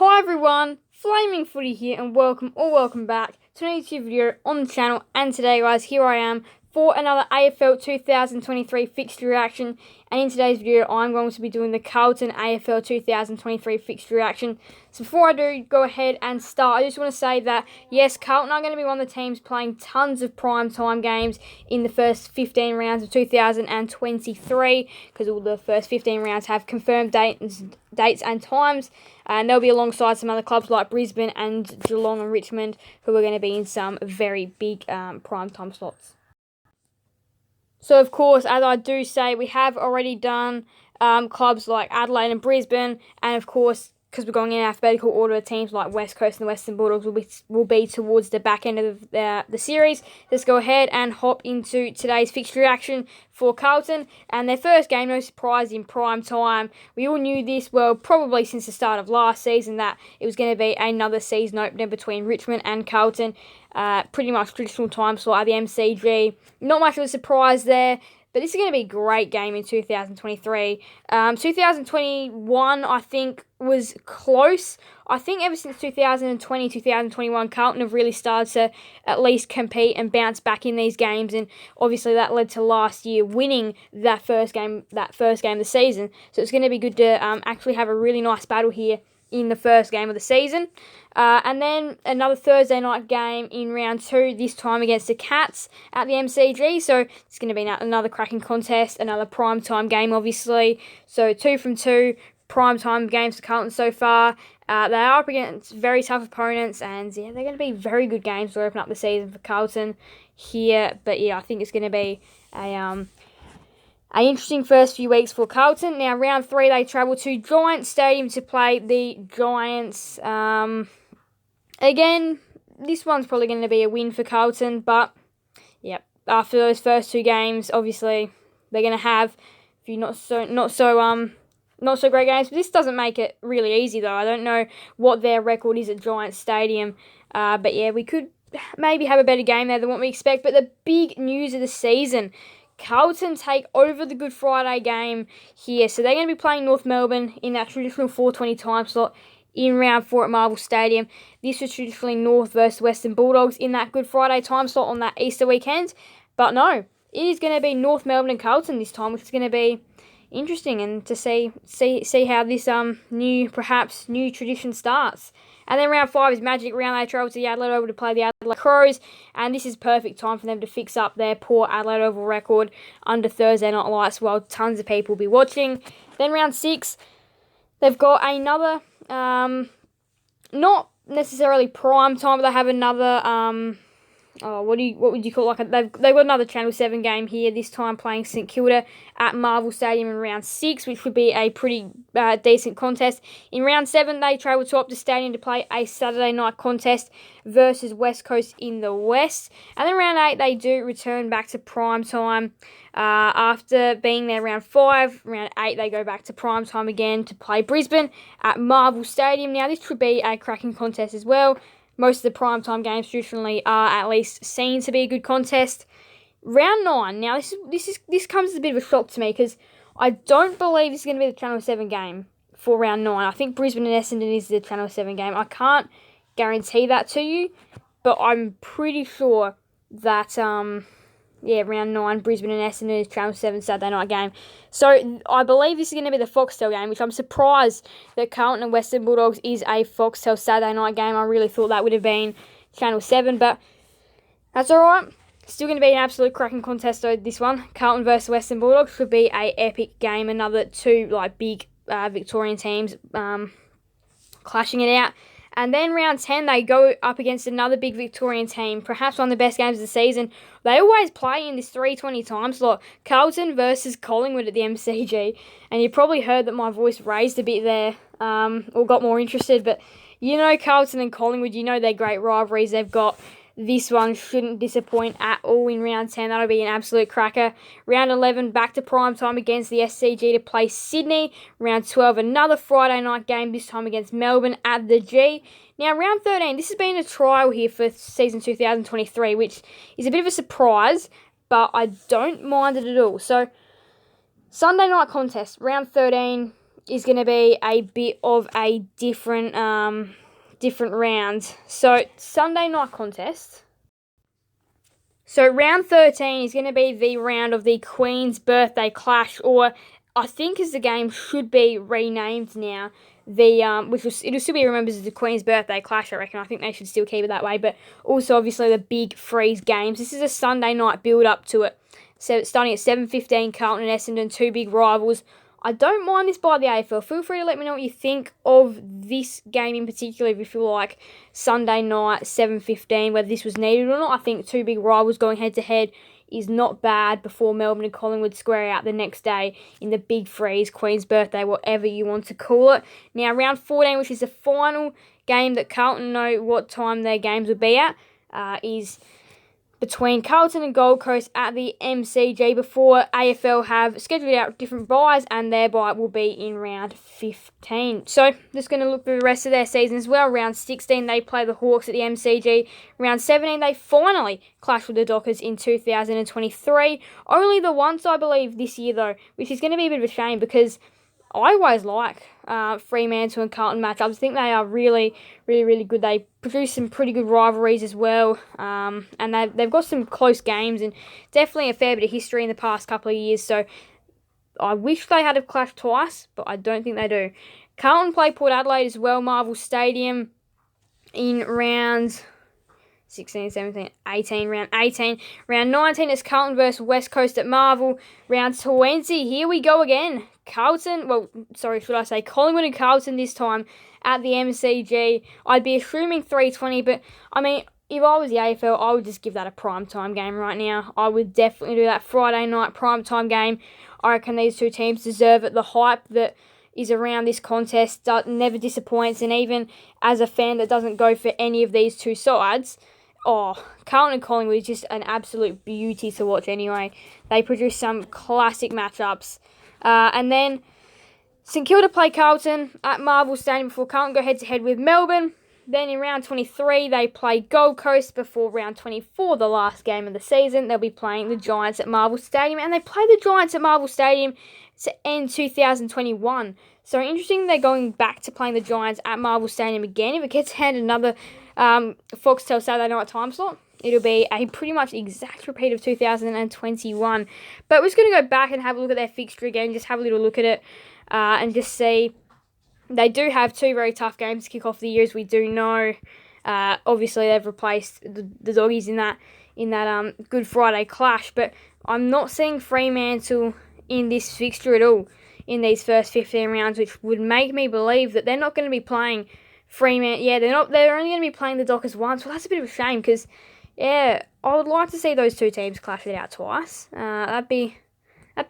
Hi everyone, Flaming Footy here and welcome back to a new video on the channel. And today guys, here I am for another AFL 2023 fixture reaction. And in today's video, I'm going to be doing the Carlton AFL 2023 fixture reaction. So before I do go ahead and start, I just want to say that yes, Carlton are going to be one of the teams playing tons of prime time games in the first 15 rounds of 2023, because all the first 15 rounds have confirmed dates and times. And they'll be alongside some other clubs like Brisbane and Geelong and Richmond, who are going to be in some very big prime time slots. So, of course, as I do say, we have already done clubs like Adelaide and Brisbane, and of course, because we're going in alphabetical order, teams like West Coast and the Western Bulldogs will be towards the back end of the series. Let's go ahead and hop into today's fixture reaction for Carlton, and their first game, no surprise, in prime time. We all knew this, well, probably since the start of last season, that it was going to be another season opener between Richmond and Carlton. Pretty much traditional time slot at the MCG. Not much of a surprise there. But this is going to be a great game in 2023. 2021, I think, was close. I think ever since 2020, 2021, Carlton have really started to at least compete and bounce back in these games. And obviously that led to last year winning that first game of the season. So it's going to be good to actually have a really nice battle here in the first game of the season. And then another Thursday night game in round 2, this time against the Cats at the MCG. So it's going to be another cracking contest, another prime time game, obviously. So 2 from 2 prime time games for Carlton so far. They are up against very tough opponents, and yeah, they're going to be very good games to open up the season for Carlton here. But yeah, I think it's going to be an interesting first few weeks for Carlton. Now, round 3, they travel to Giants Stadium to play the Giants. Again, this one's probably going to be a win for Carlton, but yep, after those first 2 games, obviously they're going to have a few not so great games. But this doesn't make it really easy, though. I don't know what their record is at Giants Stadium, but yeah, we could maybe have a better game there than what we expect. But the big news of the season: Carlton take over the Good Friday game here. So they're going to be playing North Melbourne in that traditional 4:20 time slot in round 4 at Marvel Stadium. This was traditionally North versus Western Bulldogs in that Good Friday time slot on that Easter weekend. But no, it is going to be North Melbourne and Carlton this time, which is going to be interesting, and to see how this new tradition starts. And then round 5 is Magic round. They travel to the Adelaide Oval to play the Adelaide Crows, and this is perfect time for them to fix up their poor Adelaide Oval record under Thursday night lights while tons of people will be watching. Then round 6, they've got another, not necessarily prime time, but they have another, what would you call it? They've got another Channel 7 game here, this time playing St Kilda at Marvel Stadium in round 6, which would be a pretty decent contest. In round 7, they travel to Optus Stadium to play a Saturday night contest versus West Coast in the West. And then round 8, they do return back to prime time. After being there round 5, round 8, they go back to prime time again to play Brisbane at Marvel Stadium. Now, this should be a cracking contest as well. Most of the primetime games traditionally are at least seen to be a good contest. Round 9. Now, this comes as a bit of a shock to me, because I don't believe this is going to be the Channel 7 game for round 9. I think Brisbane and Essendon is the Channel 7 game. I can't guarantee that to you, but I'm pretty sure that round 9, Brisbane and Essendon is Channel 7 Saturday night game. So I believe this is going to be the Foxtel game, which I'm surprised that Carlton and Western Bulldogs is a Foxtel Saturday night game. I really thought that would have been Channel 7, but that's alright. Still going to be an absolute cracking contest, though, this one. Carlton versus Western Bulldogs should be a epic game. Another 2 big Victorian teams clashing it out. And then round 10, they go up against another big Victorian team, perhaps one of the best games of the season. They always play in this 3:20 time slot, Carlton versus Collingwood at the MCG. And you probably heard that my voice raised a bit there, or got more interested. But you know Carlton and Collingwood, you know their great rivalries they've got. This one shouldn't disappoint at all in round 10. That'll be an absolute cracker. Round 11, back to prime time against the SCG to play Sydney. Round 12, another Friday night game, this time against Melbourne at the G. Now, round 13, this has been a trial here for season 2023, which is a bit of a surprise, but I don't mind it at all. So, Sunday night contest, round 13. is going to be a bit of a different round. So, Sunday night contest. So, round 13 is going to be the round of the Queen's Birthday Clash, or I think as the game should be renamed now, it'll still be remembered as the Queen's Birthday Clash, I reckon. I think they should still keep it that way, but also obviously the Big Freeze games. This is a Sunday night build-up to it. So, starting at 7:15, Carlton and Essendon, two big rivals. I don't mind this by the AFL. Feel free to let me know what you think of this game in particular, if you feel like Sunday night, 7:15, whether this was needed or not. I think two big rivals going head-to-head is not bad before Melbourne and Collingwood square out the next day in the Big Freeze, Queen's Birthday, whatever you want to call it. Now, round 14, which is the final game that Carlton know what time their games will be at, is between Carlton and Gold Coast at the MCG before AFL have scheduled out different buys, and their buy will be in round 15. So, just going to look through the rest of their season as well. Round 16, they play the Hawks at the MCG. Round 17, they finally clash with the Dockers in 2023. Only the once, I believe, this year, though, which is going to be a bit of a shame because I always like Fremantle and Carlton matchups. I think they are really, really, really good. They produce some pretty good rivalries as well, and they've got some close games and definitely a fair bit of history in the past couple of years. So I wish they had a clash twice, but I don't think they do. Carlton play Port Adelaide as well, Marvel Stadium, in rounds 16, 17, 18, round 18. Round 19 is Carlton versus West Coast at Marvel. Round 20, here we go again. Collingwood and Carlton this time at the MCG. I'd be assuming 3:20, but I mean, if I was the AFL, I would just give that a primetime game right now. I would definitely do that Friday night primetime game. I reckon these two teams deserve it. The hype that is around this contest never disappoints, and even as a fan that doesn't go for any of these two sides, Carlton and Collingwood is just an absolute beauty to watch anyway. They produce some classic matchups. And then St Kilda play Carlton at Marvel Stadium before Carlton go head-to-head with Melbourne. Then in round 23, they play Gold Coast before round 24, the last game of the season. They'll be playing the Giants at Marvel Stadium, and they play the Giants at Marvel Stadium to end 2021. So interesting they're going back to playing the Giants at Marvel Stadium again. If it gets handed another Foxtel Saturday night time slot, it'll be a pretty much exact repeat of 2021. But we're just going to go back and have a look at their fixture again, just have a little look at it and just see. They do have two very tough games to kick off the year, as we do know. Obviously, they've replaced the Doggies in that Good Friday clash, but I'm not seeing Fremantle in this fixture at all in these first 15 rounds, which would make me believe that they're not going to be playing Fremantle. Yeah, they're only going to be playing the Dockers once. Well, that's a bit of a shame because, yeah, I would like to see those two teams clash it out twice. That'd be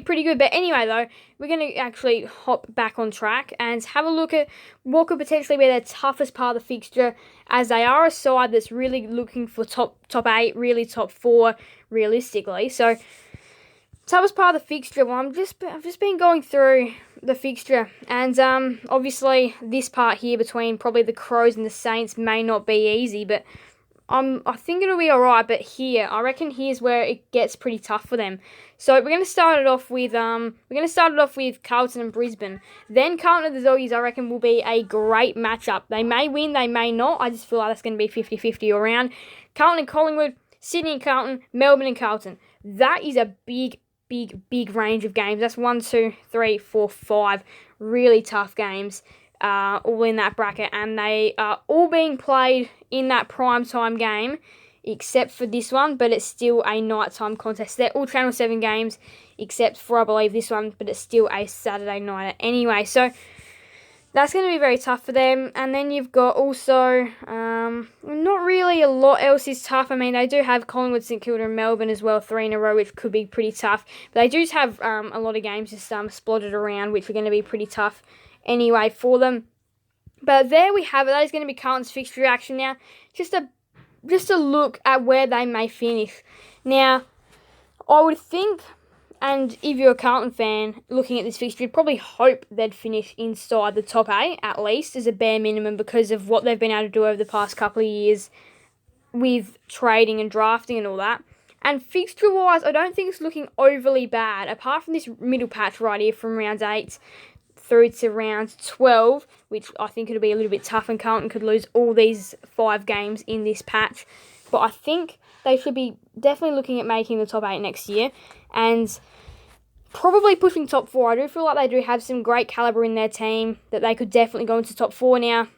pretty good. But anyway, though, we're going to actually hop back on track and have a look at what could potentially be their toughest part of the fixture, as they are a side that's really looking for top 8, really top 4, realistically. So, toughest part of the fixture, well, I've just been going through the fixture, and obviously this part here between probably the Crows and the Saints may not be easy, but I think it'll be alright. But I reckon here's where it gets pretty tough for them. So we're going to start it off with Carlton and Brisbane. Then Carlton and the Doggies, I reckon, will be a great matchup. They may win, they may not. I just feel like that's going to be 50-50 around. Carlton and Collingwood, Sydney and Carlton, Melbourne and Carlton. That is a big range of games. That's 1, 2, 3, 4, 5 really tough games, all in that bracket, and they are all being played in that primetime game, except for this one, but it's still a nighttime contest. They're all Channel 7 games, except for, I believe, this one, but it's still a Saturday nighter anyway. So that's going to be very tough for them. And then you've got also, not really a lot else is tough. I mean, they do have Collingwood, St Kilda and Melbourne as well, 3 in a row, which could be pretty tough. But they do have a lot of games just splotted around, which are going to be pretty tough anyway for them. But there we have it. That is going to be Carlton's fixture reaction now. Just a look at where they may finish. Now, I would think, and if you're a Carlton fan looking at this fixture, you'd probably hope they'd finish inside the top 8, at least, as a bare minimum, because of what they've been able to do over the past couple of years with trading and drafting and all that. And fixture-wise, I don't think it's looking overly bad, apart from this middle patch right here from rounds 8, through to round 12, which I think it'll be a little bit tough, and Carlton could lose all these 5 games in this patch. But I think they should be definitely looking at making the top 8 next year, and probably pushing top 4. I do feel like they do have some great calibre in their team, that they could definitely go into top 4 now.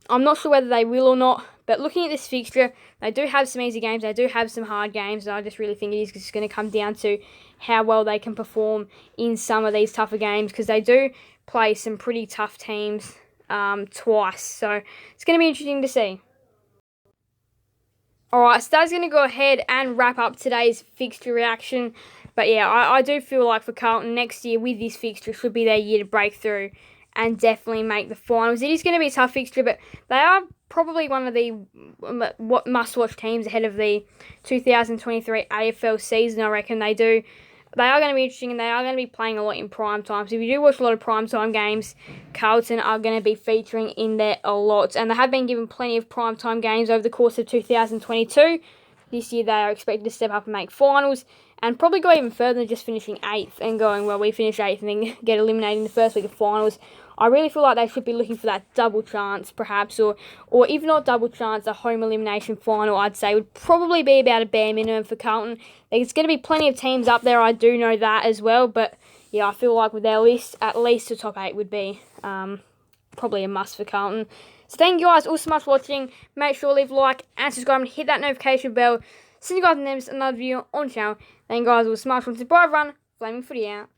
I'm not sure whether they will or not, but looking at this fixture, they do have some easy games, they do have some hard games, and I just really think it is just going to come down to how well they can perform in some of these tougher games, because they do play some pretty tough teams twice, so it's going to be interesting to see. Alright, so that's going to go ahead and wrap up today's fixture reaction. But yeah, I do feel like for Carlton next year with this fixture should be their year to break through and definitely make the finals. It is going to be a tough fixture, but they are probably one of the must-watch teams ahead of the 2023 AFL season, I reckon. They are going to be interesting, and they are going to be playing a lot in prime time. So if you do watch a lot of prime time games, Carlton are going to be featuring in there a lot. And they have been given plenty of prime time games over the course of 2022. This year they are expected to step up and make finals, and probably go even further than just finishing 8th and going, well, we finish 8th and then get eliminated in the first week of finals. I really feel like they should be looking for that double chance, perhaps, or if not double chance, a home elimination final, I'd say, would probably be about a bare minimum for Carlton. There's going to be plenty of teams up there, I do know that as well, but yeah, I feel like with their list, at least the top 8 would be probably a must for Carlton. So thank you guys all so much for watching. Make sure to leave a like and subscribe and hit that notification bell. See you guys in the next another video on the channel. Thank you guys all so much for watching. Bye everyone. Flaming Footy out.